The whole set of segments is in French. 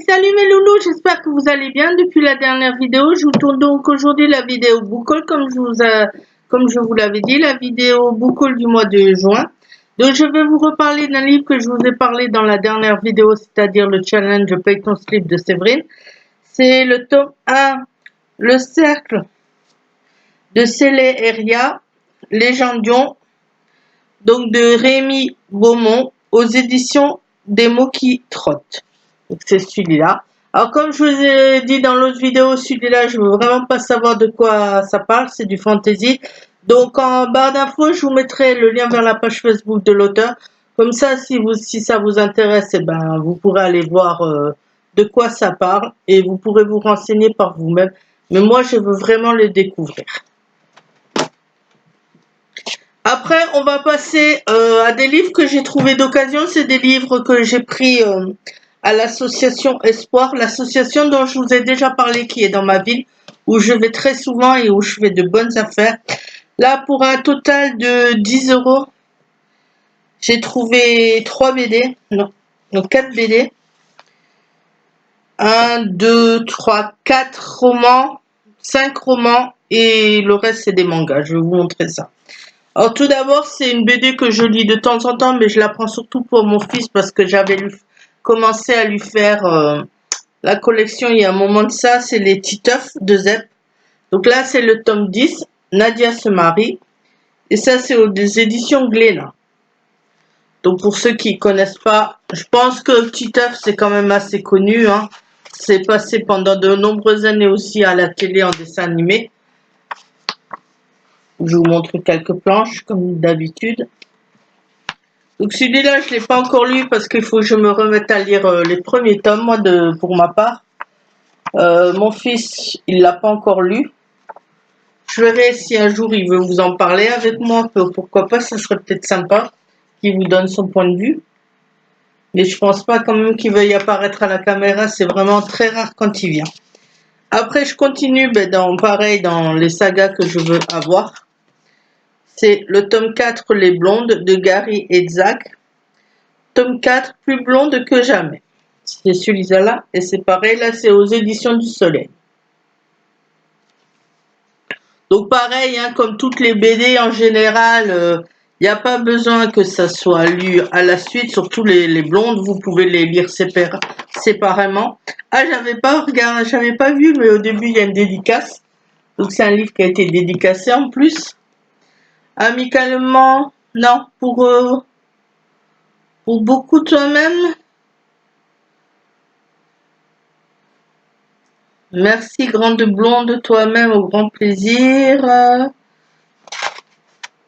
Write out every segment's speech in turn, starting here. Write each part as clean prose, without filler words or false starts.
Salut mes loulous, j'espère que vous allez bien depuis la dernière vidéo. Je vous tourne donc aujourd'hui la vidéo book haul comme je vous l'avais dit, la vidéo book haul du mois de juin. Donc je vais vous reparler d'un livre que je vous ai parlé dans la dernière vidéo, c'est-à-dire le challenge Paye ton slip de Séverine. C'est le tome 1, Le cercle de Célé Heria, Légendion, donc de Rémi Beaumont aux éditions Des mots qui trottent. Donc c'est celui-là. Alors comme je vous ai dit dans l'autre vidéo, celui-là je veux vraiment pas savoir de quoi ça parle, c'est du fantasy. Donc en barre d'infos je vous mettrai le lien vers la page Facebook de l'auteur. Comme ça si ça vous intéresse, eh ben, vous pourrez aller voir de quoi ça parle et vous pourrez vous renseigner par vous-même. Mais moi je veux vraiment le découvrir. Après, on va passer à des livres que j'ai trouvés d'occasion. C'est des livres que j'ai pris à l'association Espoir, l'association dont je vous ai déjà parlé, qui est dans ma ville, où je vais très souvent et où je fais de bonnes affaires. Là, pour un total de 10 €, j'ai trouvé 3 BD, non, 4 BD. 1, 2, 3, 4 romans, 5 romans et le reste, c'est des mangas. Je vais vous montrer ça. Alors tout d'abord, c'est une BD que je lis de temps en temps, mais je la prends surtout pour mon fils parce que j'avais commencé à lui faire la collection il y a un moment de ça, c'est les Titeufs de Zep. Donc là, c'est le tome 10, Nadia se marie, et ça c'est aux éditions Glénat. Donc pour ceux qui ne connaissent pas, je pense que Titeuf c'est quand même assez connu, hein. C'est passé pendant de nombreuses années aussi à la télé en dessin animé. Je vous montre quelques planches comme d'habitude. Donc celui-là, je ne l'ai pas encore lu parce qu'il faut que je me remette à lire les premiers tomes, moi, pour ma part. Mon fils, il ne l'a pas encore lu. Je verrai si un jour il veut vous en parler avec moi. Pourquoi pas, ça serait peut-être sympa qu'il vous donne son point de vue. Mais je pense pas quand même qu'il veuille apparaître à la caméra. C'est vraiment très rare quand il vient. Après, je continue pareil dans les sagas que je veux avoir. C'est le tome 4, Les Blondes, de Gary et Zach. Tome 4, plus blonde que jamais. C'est celui-là, et c'est pareil, là c'est aux éditions du Soleil. Donc pareil, hein, comme toutes les BD en général, il n'y a pas besoin que ça soit lu à la suite, surtout les blondes, vous pouvez les lire séparément. Ah, j'avais pas vu, mais au début il y a une dédicace. Donc c'est un livre qui a été dédicacé en plus. Amicalement, non, pour beaucoup toi-même. Merci, grande blonde, toi-même, au grand plaisir.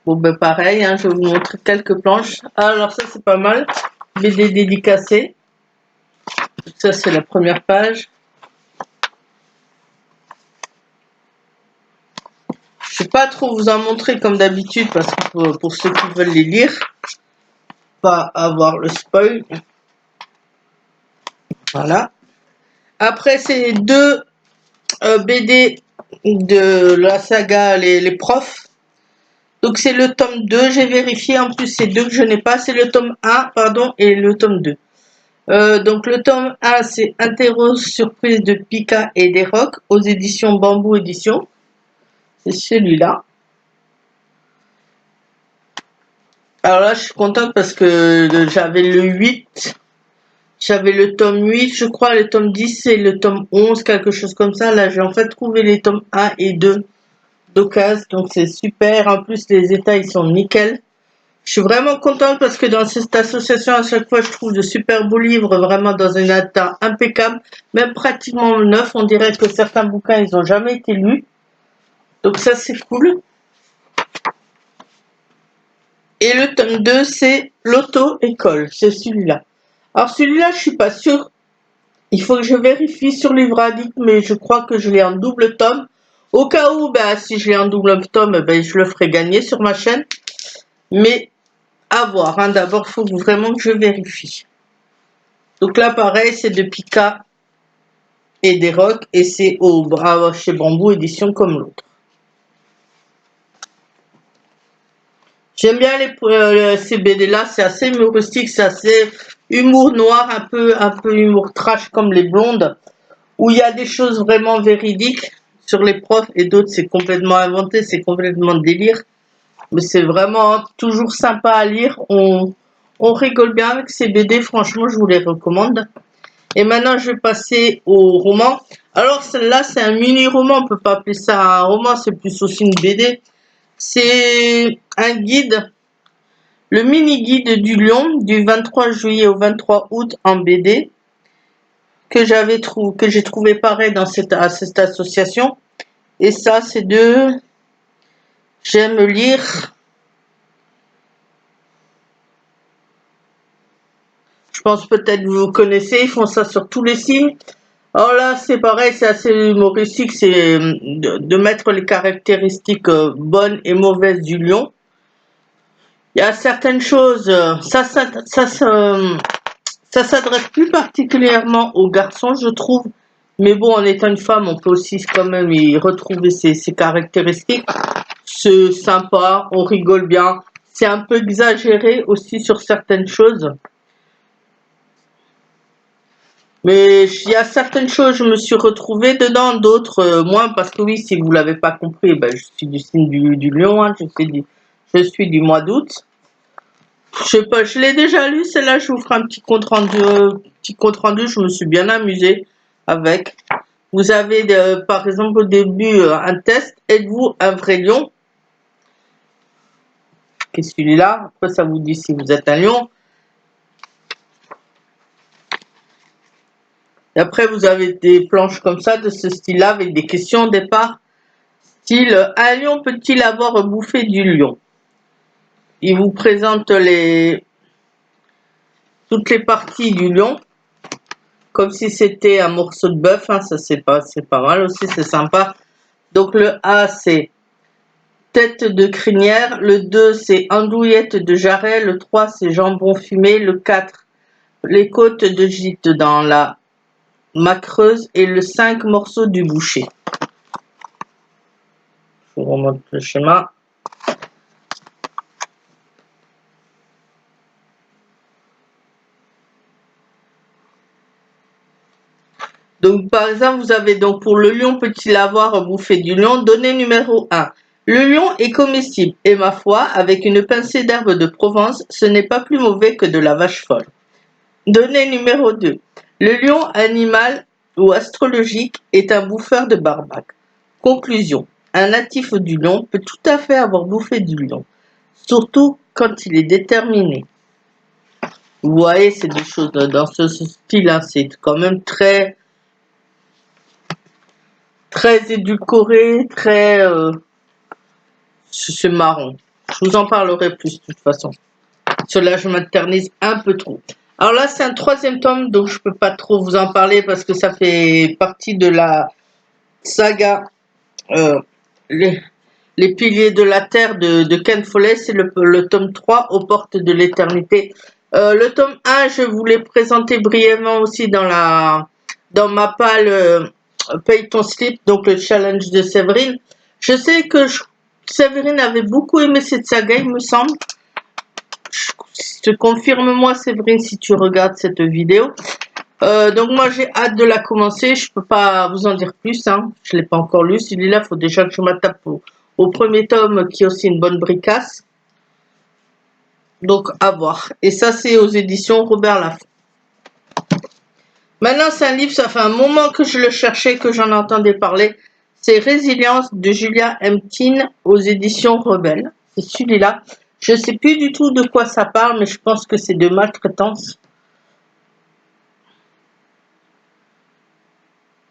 Bon, ben pareil, hein, je vais vous montrer quelques planches. Alors ça, c'est pas mal. BD dédicacé. Ça, c'est la première page. Je ne vais pas trop vous en montrer comme d'habitude, parce que pour ceux qui veulent les lire, pas avoir le spoil. Voilà. Après, c'est deux BD de la saga Les Profs. Donc c'est le tome 2, j'ai vérifié, en plus c'est deux que je n'ai pas, c'est le tome 1, pardon, et le tome 2. Donc le tome 1, c'est Interro surprise de Pika et d'Eroc aux éditions Bambou Édition. C'est celui-là. Alors là, je suis contente parce que j'avais le 8, j'avais le tome 8, je crois, le tome 10 et le tome 11, quelque chose comme ça. Là, j'ai en fait trouvé les tomes 1 et 2 d'occasion, donc c'est super. En plus, les états, ils sont nickel. Je suis vraiment contente parce que dans cette association, à chaque fois, je trouve de super beaux livres, vraiment dans un état impeccable, même pratiquement neuf. On dirait que certains bouquins, ils n'ont jamais été lus. Donc ça, c'est cool. Et le tome 2, c'est l'auto-école. C'est celui-là. Alors celui-là, je suis pas sûre. Il faut que je vérifie sur Livre Addict, mais je crois que je l'ai en double tome. Au cas où, si je l'ai en double tome, je le ferai gagner sur ma chaîne. Mais à voir, hein. D'abord, il faut vraiment que je vérifie. Donc là, pareil, c'est de Pika et des Rocs, et c'est chez Bambou Édition comme l'autre. J'aime bien ces BD là, c'est assez humoristique, c'est assez, humour noir, un peu humour trash comme les blondes, où il y a des choses vraiment véridiques sur les profs et d'autres c'est complètement inventé, c'est complètement délire. Mais c'est vraiment toujours sympa à lire. On rigole bien avec ces BD, franchement, je vous les recommande. Et maintenant, je vais passer au roman. Alors, celle-là, c'est un mini-roman, on peut pas appeler ça un roman, c'est plus aussi une BD. C'est un guide, le mini-guide du lion, du 23 juillet au 23 août en BD, que j'ai trouvé pareil dans cette association. Et ça, c'est de J'aime lire. Je pense peut-être que vous connaissez, ils font ça sur tous les signes. Alors là, c'est pareil, c'est assez humoristique, c'est de mettre les caractéristiques bonnes et mauvaises du lion. Il y a certaines choses, ça s'adresse plus particulièrement aux garçons, je trouve. Mais bon, en étant une femme, on peut aussi quand même y retrouver ces caractéristiques. C'est sympa, on rigole bien. C'est un peu exagéré aussi sur certaines choses. Mais il y a certaines choses, je me suis retrouvée dedans, d'autres moins, parce que oui, si vous l'avez pas compris, ben, je suis du signe du lion, hein, je suis du mois d'août. Je sais pas, je l'ai déjà lu, celle-là, je vous ferai un petit compte rendu, je me suis bien amusée avec. Vous avez, par exemple, au début, un test, êtes-vous un vrai lion? Qui est celui-là, après ça vous dit si vous êtes un lion. Et après, vous avez des planches comme ça, de ce style-là, avec des questions au départ. Style, un lion peut-il avoir bouffé du lion? Il vous présente toutes les parties du lion, comme si c'était un morceau de bœuf, hein, ça c'est pas mal aussi, c'est sympa. Donc le A c'est tête de crinière, le 2 c'est andouillette de jarret, le 3 c'est jambon fumé, le 4 les côtes de gîte dans la macreuse et le 5 morceaux du boucher. Je vous remonte le schéma. Donc, par exemple, vous avez donc pour le lion peut-il avoir bouffé du lion, donnée numéro 1. Le lion est comestible et ma foi, avec une pincée d'herbe de Provence, ce n'est pas plus mauvais que de la vache folle. Donnée numéro 2. Le lion, animal ou astrologique, est un bouffeur de barbac. Conclusion. Un natif du lion peut tout à fait avoir bouffé du lion, surtout quand il est déterminé. Vous voyez, c'est des choses dans ce style, hein, c'est quand même très édulcoré, c'est marrant. Je vous en parlerai plus de toute façon. Cela, je m'éternise un peu trop. Alors là, c'est un troisième tome, donc je peux pas trop vous en parler parce que ça fait partie de la saga les piliers de la Terre de Ken Follett. C'est le tome 3, aux portes de l'éternité. Le tome 1, je vous l'ai présenté brièvement aussi dans ma palle Paye ton slip, donc le challenge de Séverine. Je sais que Séverine avait beaucoup aimé cette saga, il me semble. Je te confirme moi, Séverine, si tu regardes cette vidéo. Donc moi, j'ai hâte de la commencer. Je peux pas vous en dire plus. Hein. Je l'ai pas encore lu. Celui-là, il faut déjà que je m'attaque au premier tome, qui est aussi une bonne bricasse. Donc, à voir. Et ça, c'est aux éditions Robert Laffont. Maintenant, c'est un livre, ça fait un moment que je le cherchais, que j'en entendais parler. C'est Résilience de Julia Emtin aux éditions Rebelle. C'est celui-là. Je ne sais plus du tout de quoi ça parle, mais je pense que c'est de maltraitance.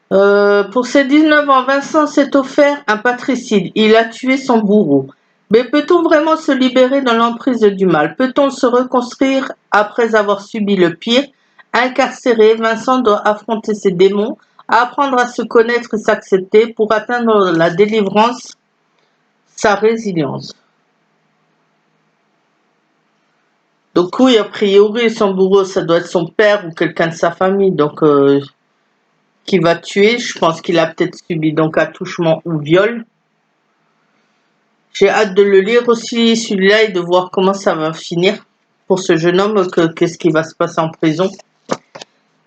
Pour ses 19 ans, Vincent s'est offert un patricide. Il a tué son bourreau. Mais peut-on vraiment se libérer de l'emprise du mal? Peut-on se reconstruire après avoir subi le pire? Incarcéré, Vincent doit affronter ses démons, apprendre à se connaître et s'accepter pour atteindre la délivrance, sa résilience. Donc oui, a priori, son bourreau, ça doit être son père ou quelqu'un de sa famille, donc qui va tuer. Je pense qu'il a peut-être subi donc attouchement ou viol. J'ai hâte de le lire aussi, celui-là, et de voir comment ça va finir. pour ce jeune homme, qu'est-ce qui va se passer en prison.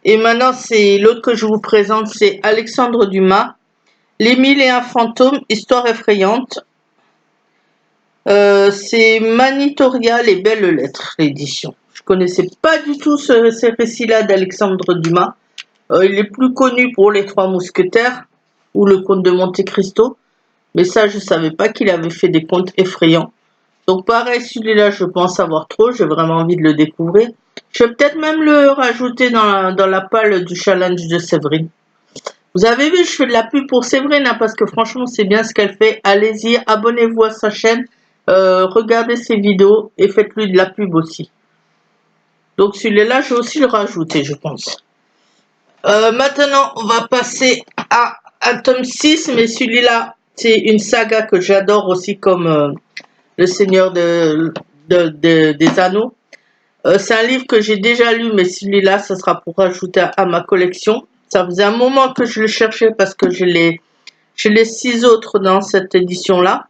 Et maintenant, c'est l'autre que je vous présente, c'est Alexandre Dumas, Les 1001 fantômes, histoire effrayante. C'est Manitoria, les belles lettres, l'édition. Je connaissais pas du tout ces récits-là d'Alexandre Dumas. Il est plus connu pour Les Trois Mousquetaires ou Le Comte de Monte Cristo. Mais ça, je savais pas qu'il avait fait des contes effrayants. Donc pareil, celui-là, je peux en savoir trop. J'ai vraiment envie de le découvrir. Je vais peut-être même le rajouter dans la palle du challenge de Séverine. Vous avez vu, je fais de la pub pour Séverine, hein, parce que franchement, c'est bien ce qu'elle fait. Allez-y, abonnez-vous à sa chaîne, regardez ses vidéos et faites-lui de la pub aussi. Donc celui-là, je vais aussi le rajouter, je pense. Maintenant, on va passer à un tome 6, mais celui-là, c'est une saga que j'adore aussi, comme Le Seigneur des Anneaux. C'est un livre que j'ai déjà lu, mais celui-là, ça sera pour rajouter à ma collection. Ça faisait un moment que je le cherchais parce que j'ai les 6 autres dans cette édition-là.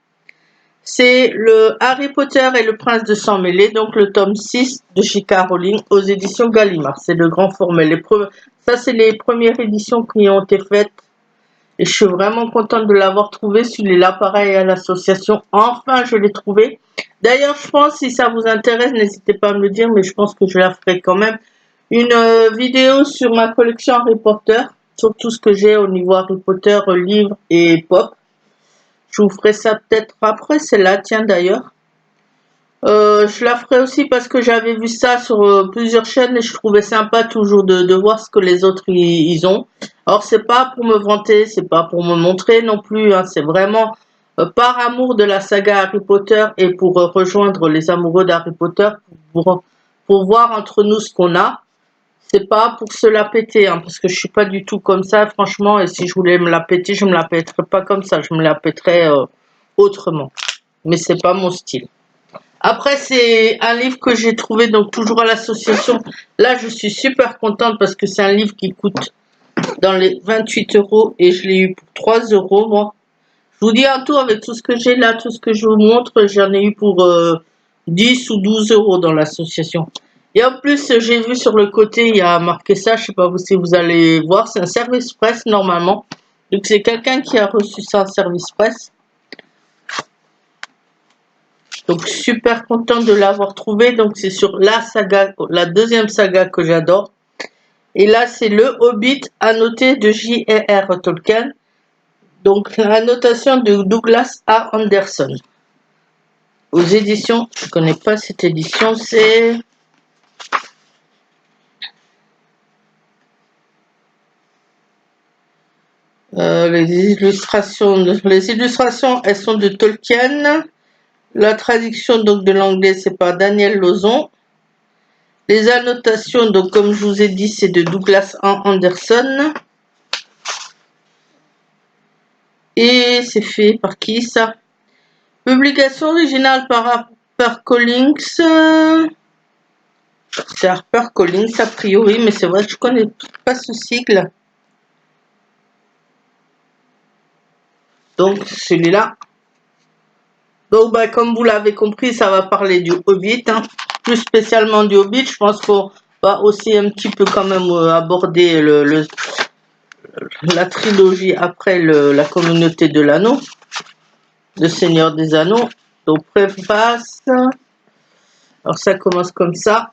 C'est le Harry Potter et le Prince de Sang Mêlé, donc le tome 6 de J.K. Rowling aux éditions Gallimard. C'est le grand format. Ça, c'est les premières éditions qui ont été faites. Et je suis vraiment contente de l'avoir trouvé. Celui-là, pareil à l'association. Enfin, je l'ai trouvé. D'ailleurs, je pense, si ça vous intéresse, n'hésitez pas à me le dire, mais je pense que je la ferai quand même. Une vidéo sur ma collection Harry Potter, sur tout ce que j'ai au niveau Harry Potter, livres et pop. Je vous ferai ça peut-être après, celle-là, tiens d'ailleurs. Je la ferai aussi parce que j'avais vu ça sur plusieurs chaînes et je trouvais sympa toujours de voir ce que les autres ils ont. Alors c'est pas pour me vanter, c'est pas pour me montrer non plus, hein, c'est vraiment par amour de la saga Harry Potter et pour rejoindre les amoureux d'Harry Potter pour voir entre nous ce qu'on a. C'est pas pour se la péter, hein, parce que je suis pas du tout comme ça, franchement, et si je voulais me la péter, je me la pèterais pas comme ça, je me la pèterais autrement. Mais c'est pas mon style. Après, c'est un livre que j'ai trouvé donc toujours à l'association. Là, je suis super contente parce que c'est un livre qui coûte dans les 28 € et je l'ai eu pour 3 € moi. Je vous dis un tout avec tout ce que j'ai là, tout ce que je vous montre, j'en ai eu pour 10 ou 12 € dans l'association. Et en plus, j'ai vu sur le côté, il y a marqué ça, je sais pas si vous allez voir, c'est un service presse normalement. Donc c'est quelqu'un qui a reçu ça en service presse. Donc super contente de l'avoir trouvé. Donc c'est sur la saga, la deuxième saga que j'adore. Et là c'est le Hobbit annoté de J.R.R. Tolkien. Donc l'annotation de Douglas A. Anderson. Aux éditions, je connais pas cette édition, c'est les illustrations, elles sont de Tolkien. La traduction donc de l'anglais, c'est par Daniel Lauzon. Les annotations, donc comme je vous ai dit, c'est de Douglas Anderson. Et c'est fait par qui ça? Publication originale par HarperCollins. C'est HarperCollins a priori, mais c'est vrai que je connais pas ce sigle. Donc celui-là. Donc comme vous l'avez compris, ça va parler du Hobbit, hein. Plus spécialement du Hobbit. Je pense qu'on va aussi un petit peu quand même aborder la trilogie après la communauté de l'anneau, le Seigneur des Anneaux. Donc préface. Alors ça commence comme ça.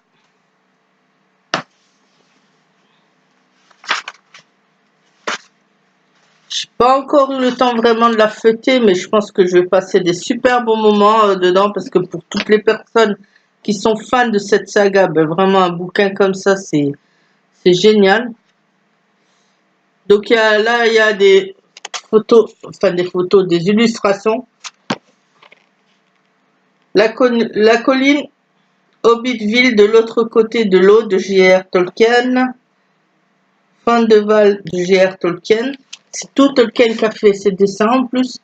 J'ai pas encore eu le temps vraiment de la fêter, mais je pense que je vais passer des super bons moments dedans parce que pour toutes les personnes qui sont fans de cette saga, ben vraiment un bouquin comme ça, c'est génial. Donc il y a des photos, des illustrations. La colline Hobbitville de l'autre côté de l'eau de J.R. Tolkien. Fin de Val de J.R. Tolkien. C'est tout Tolkien qui a fait ses dessins en plus.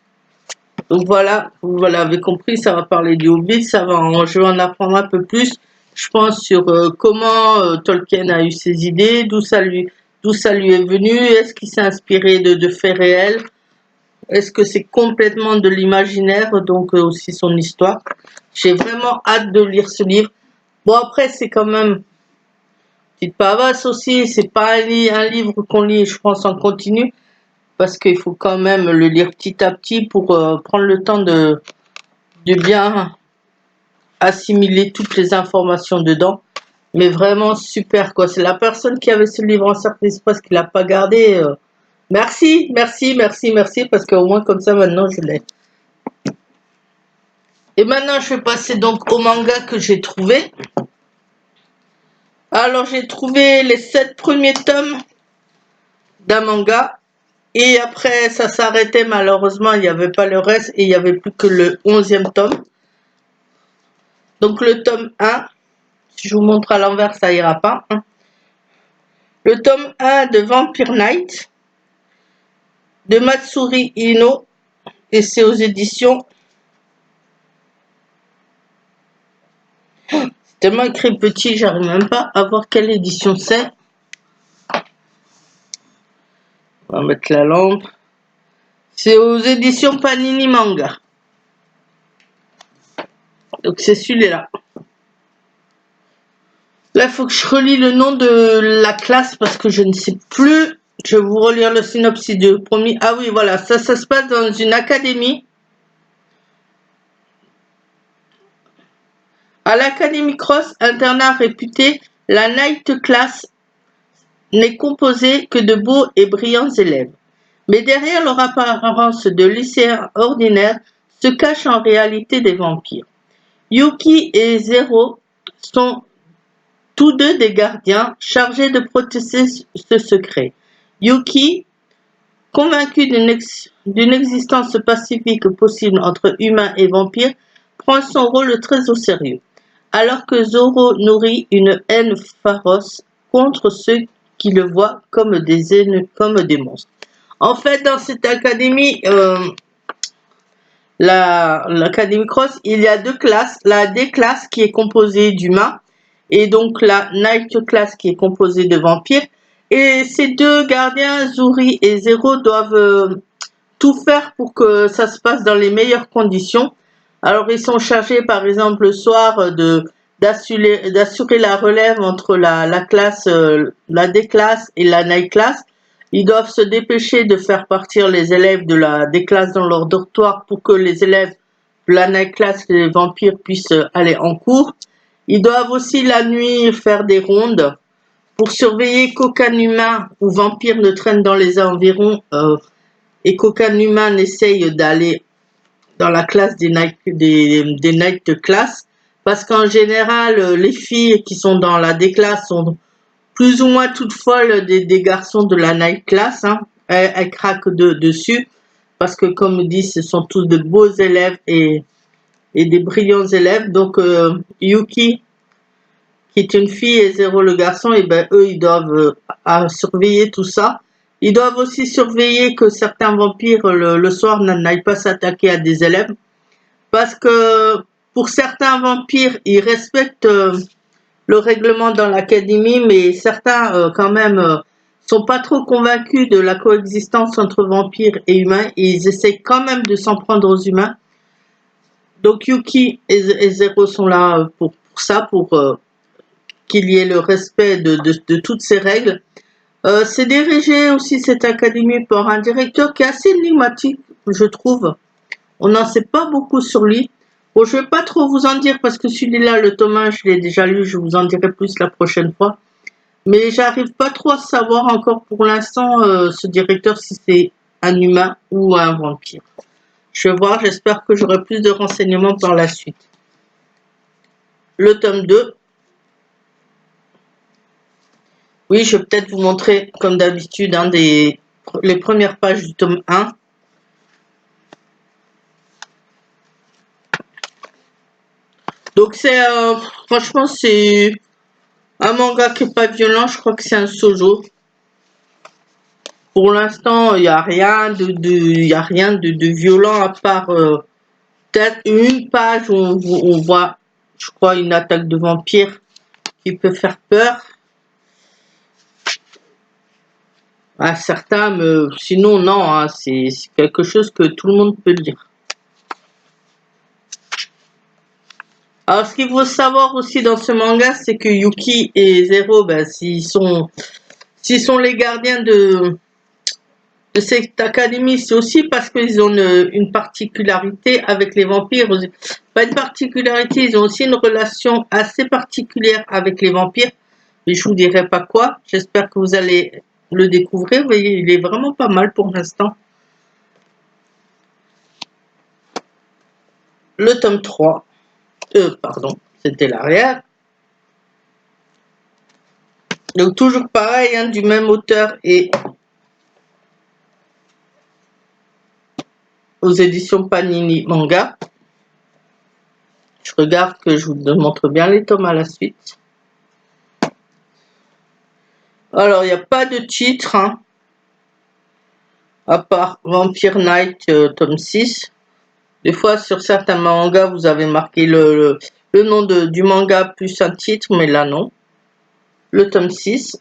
Donc voilà, vous l'avez compris, ça va parler du Hobbit, je vais en apprendre un peu plus, je pense, sur comment Tolkien a eu ses idées, d'où ça lui est venu, est-ce qu'il s'est inspiré de faits réels, est-ce que c'est complètement de l'imaginaire, donc aussi son histoire. J'ai vraiment hâte de lire ce livre. Bon, après, c'est quand même petite pavasse aussi. C'est pas un livre qu'on lit, je pense, en continu, parce qu'il faut quand même le lire petit à petit pour prendre le temps de bien assimiler toutes les informations dedans. Mais vraiment super, quoi. C'est la personne qui avait ce livre en cercle d'espace qui l'a pas gardé. Merci, merci, merci, merci, parce qu'au moins comme ça, maintenant, je l'ai. Et maintenant, je vais passer donc au manga que j'ai trouvé. Alors, j'ai trouvé les 7 premiers tomes d'un manga. Et après, ça s'arrêtait malheureusement, il n'y avait pas le reste et il n'y avait plus que le 11e tome. Donc le tome 1, si je vous montre à l'envers, ça ira pas. Le tome 1 de Vampire Knight, de Matsuri Ino, et c'est aux éditions. C'est tellement écrit petit, j'arrive même pas à voir quelle édition c'est. On va mettre la lampe. C'est aux éditions Panini Manga. Donc c'est celui-là. Là, il faut que je relis le nom de la classe parce que je ne sais plus. Je vais vous relire le synopsis du premier. Ah oui, voilà, ça se passe dans une académie. À l'Académie Cross, internat réputé, la Night Class n'est composée que de beaux et brillants élèves. Mais derrière leur apparence de lycéens ordinaires se cachent en réalité des vampires. Yuki et Zero sont tous deux des gardiens chargés de protéger ce secret. Yuki, convaincu d'une existence pacifique possible entre humains et vampires, prend son rôle très au sérieux, alors que Zoro nourrit une haine féroce contre ceux qui le voient comme des monstres. En fait, dans cette académie, l'Académie Cross, il y a 2 classes. La D-classe qui est composée d'humains et donc la Night Class qui est composée de vampires. Et ces 2 gardiens, Zuri et Zero, doivent tout faire pour que ça se passe dans les meilleures conditions. Alors ils sont chargés par exemple le soir d'assurer la relève entre la classe, la D-classe et la Night Class. Ils doivent se dépêcher de faire partir les élèves de la D-classe dans leur dortoir pour que les élèves de la Night Class, les vampires, puissent aller en cours. Ils doivent aussi la nuit faire des rondes pour surveiller qu'aucun humain ou vampire ne traîne dans les environs et qu'aucun humain n'essaye d'aller dans la classe des night class, parce qu'en général, les filles qui sont dans la D-class sont plus ou moins toutes folles des garçons de la night class. Hein. Elles craquent dessus, parce que comme dit, ce sont tous de beaux élèves et des brillants élèves. Donc Yuki, qui est une fille, et Zero le garçon, et ben eux, ils doivent surveiller tout ça. Ils doivent aussi surveiller que certains vampires, le soir, n'aillent pas s'attaquer à des élèves. Parce que pour certains vampires, ils respectent le règlement dans l'académie, mais certains, quand même, sont pas trop convaincus de la coexistence entre vampires et humains. Et ils essaient quand même de s'en prendre aux humains. Donc Yuki et Zero sont là pour ça, pour qu'il y ait le respect de toutes ces règles. C'est dirigé aussi cette académie par un directeur qui est assez énigmatique, je trouve. On n'en sait pas beaucoup sur lui. Bon, je ne vais pas trop vous en dire parce que celui-là, le tome 1, je l'ai déjà lu, je vous en dirai plus la prochaine fois. Mais j'arrive pas trop à savoir encore pour l'instant ce directeur si c'est un humain ou un vampire. Je vais voir, j'espère que j'aurai plus de renseignements par la suite. Le tome 2. Oui, je vais peut-être vous montrer, comme d'habitude, les premières pages du tome 1. Donc franchement, c'est un manga qui n'est pas violent, je crois que c'est un shoujo. Pour l'instant, il n'y a rien de violent à part peut-être une page où on voit, je crois, une attaque de vampire qui peut faire peur à certains, mais sinon non, hein, c'est quelque chose que tout le monde peut lire. Alors, ce qu'il faut savoir aussi dans ce manga, c'est que Yuki et Zero, ben, s'ils sont les gardiens de cette académie, c'est aussi parce qu'ils ont une particularité avec les vampires. Pas une particularité, ils ont aussi une relation assez particulière avec les vampires. Mais je vous dirai pas quoi. J'espère que vous allez le découvrir. Vous voyez, il est vraiment pas mal pour l'instant. Le tome 3. Pardon, c'était l'arrière. Donc toujours pareil, hein, du même auteur et aux éditions Panini Manga. Je regarde que je vous montre bien les tomes à la suite. Alors, il n'y a pas de titre, hein, à part Vampire Knight, tome 6. Des fois, sur certains mangas, vous avez marqué le nom du manga plus un titre, mais là, non. Le tome 6.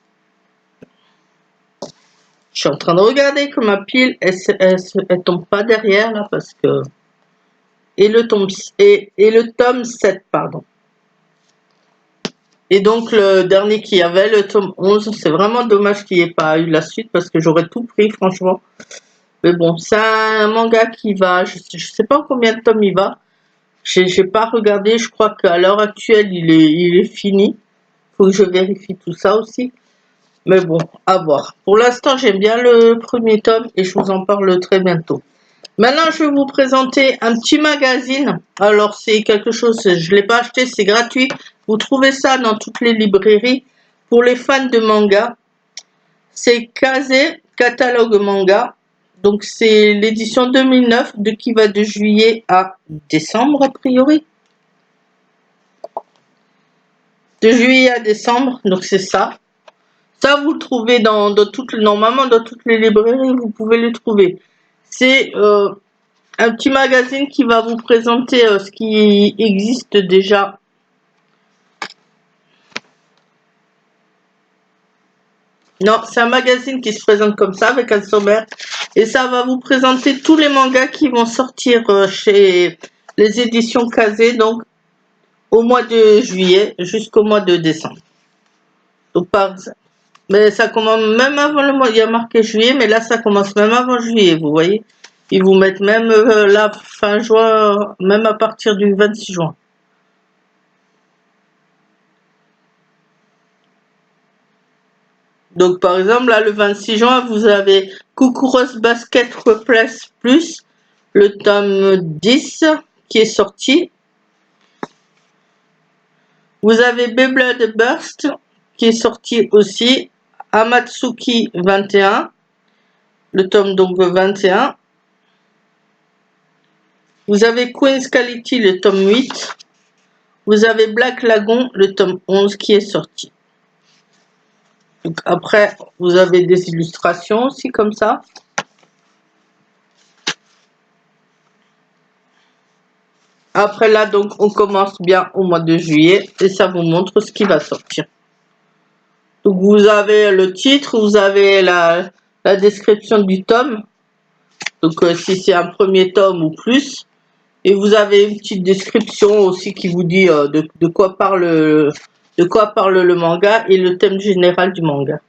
Je suis en train de regarder que ma pile, elle tombe pas derrière, là, parce que... Et le tome 7, pardon. Et donc, le dernier qu'il y avait, le tome 11, c'est vraiment dommage qu'il n'y ait pas eu la suite, parce que j'aurais tout pris, franchement. Mais bon, c'est un manga qui va... Je sais pas combien de tomes il va. J'ai pas regardé, je crois qu'à l'heure actuelle, il est fini. Faut que je vérifie tout ça aussi. Mais bon, à voir. Pour l'instant, j'aime bien le premier tome et je vous en parle très bientôt. Maintenant, je vais vous présenter un petit magazine. Alors, c'est quelque chose, je ne l'ai pas acheté, c'est gratuit. Vous trouvez ça dans toutes les librairies. Pour les fans de manga, c'est Kaze Catalogue Manga. Donc, c'est l'édition 2009 qui va de juillet à décembre, a priori. De juillet à décembre, donc c'est ça. Ça, vous le trouvez normalement dans toutes les librairies, vous pouvez le trouver. C'est un petit magazine qui va vous présenter ce qui existe déjà. Non, c'est un magazine qui se présente comme ça, avec un sommaire. Et ça va vous présenter tous les mangas qui vont sortir chez les éditions Kazé, donc au mois de juillet jusqu'au mois de décembre. Donc, mais ça commence même avant le mois, il y a marqué juillet, mais là ça commence même avant juillet, vous voyez. Ils vous mettent même la fin juin, même à partir du 26 juin. Donc par exemple, là le 26 juin, vous avez Kukuros Basket Replace Plus, le tome 10 qui est sorti. Vous avez Beyblade Burst qui est sorti aussi. Amatsuki 21, le tome donc 21. Vous avez Queen's Quality, le tome 8. Vous avez Black Lagoon, le tome 11 qui est sorti. Donc après, vous avez des illustrations aussi comme ça. Après là, donc, on commence bien au mois de juillet et ça vous montre ce qui va sortir. Donc vous avez le titre, vous avez la description du tome. Donc si c'est un premier tome ou plus. Et vous avez une petite description aussi qui vous dit de quoi parle le manga et le thème général du manga.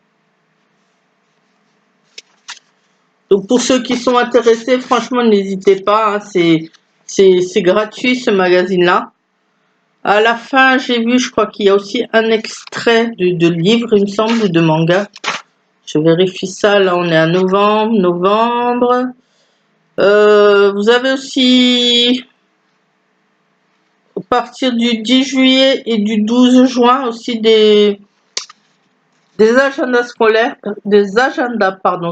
Donc pour ceux qui sont intéressés, franchement, n'hésitez pas, hein, c'est gratuit ce magazine-là. À la fin, j'ai vu, je crois qu'il y a aussi un extrait de livre, il me semble, de manga. Je vérifie ça, là on est à novembre. Vous avez aussi, à partir du 10 juillet et du 12 juin, aussi des agendas scolaires,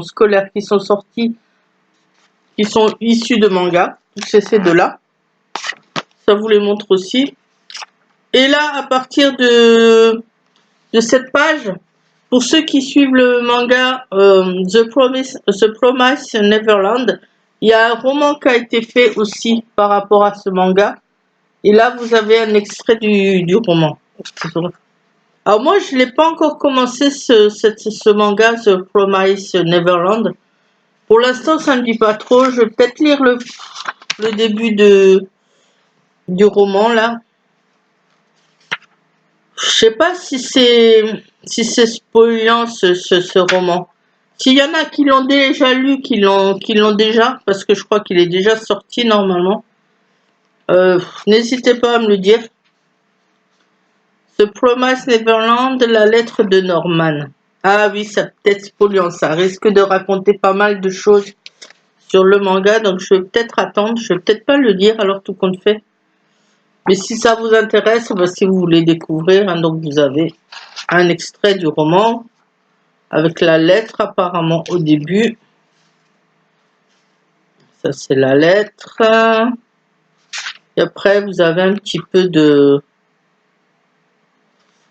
scolaires qui sont sortis, qui sont issus de manga. C'est ces deux-là. Ça vous les montre aussi. Et là, à partir de cette page, pour ceux qui suivent le manga The Promise Neverland, il y a un roman qui a été fait aussi par rapport à ce manga. Et là, vous avez un extrait du roman. Alors moi, je ne l'ai pas encore commencé ce manga The Promise Neverland. Pour l'instant, ça ne me dit pas trop. Je vais peut-être lire le début du roman là. Je sais pas si c'est spoilant ce roman. S'il y en a qui l'ont déjà lu, qui l'ont déjà, parce que je crois qu'il est déjà sorti normalement, n'hésitez pas à me le dire. The Promised Neverland, la lettre de Norman. Ah oui, ça peut être spoliant, ça risque de raconter pas mal de choses sur le manga, donc je vais peut-être attendre, je vais peut-être pas le lire alors tout compte fait. Mais si ça vous intéresse, bah, si vous voulez découvrir, hein, donc vous avez un extrait du roman avec la lettre apparemment au début. Ça c'est la lettre. Et après vous avez un petit peu de...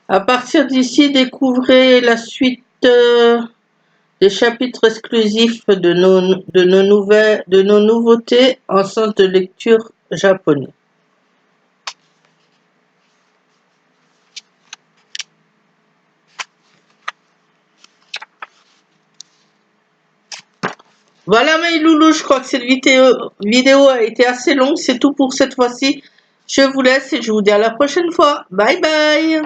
À partir d'ici, découvrez la suite des chapitres exclusifs de nos nouveautés en sens de lecture japonais. Voilà mes loulous, je crois que cette vidéo a été assez longue, c'est tout pour cette fois-ci. Je vous laisse et je vous dis à la prochaine fois. Bye bye.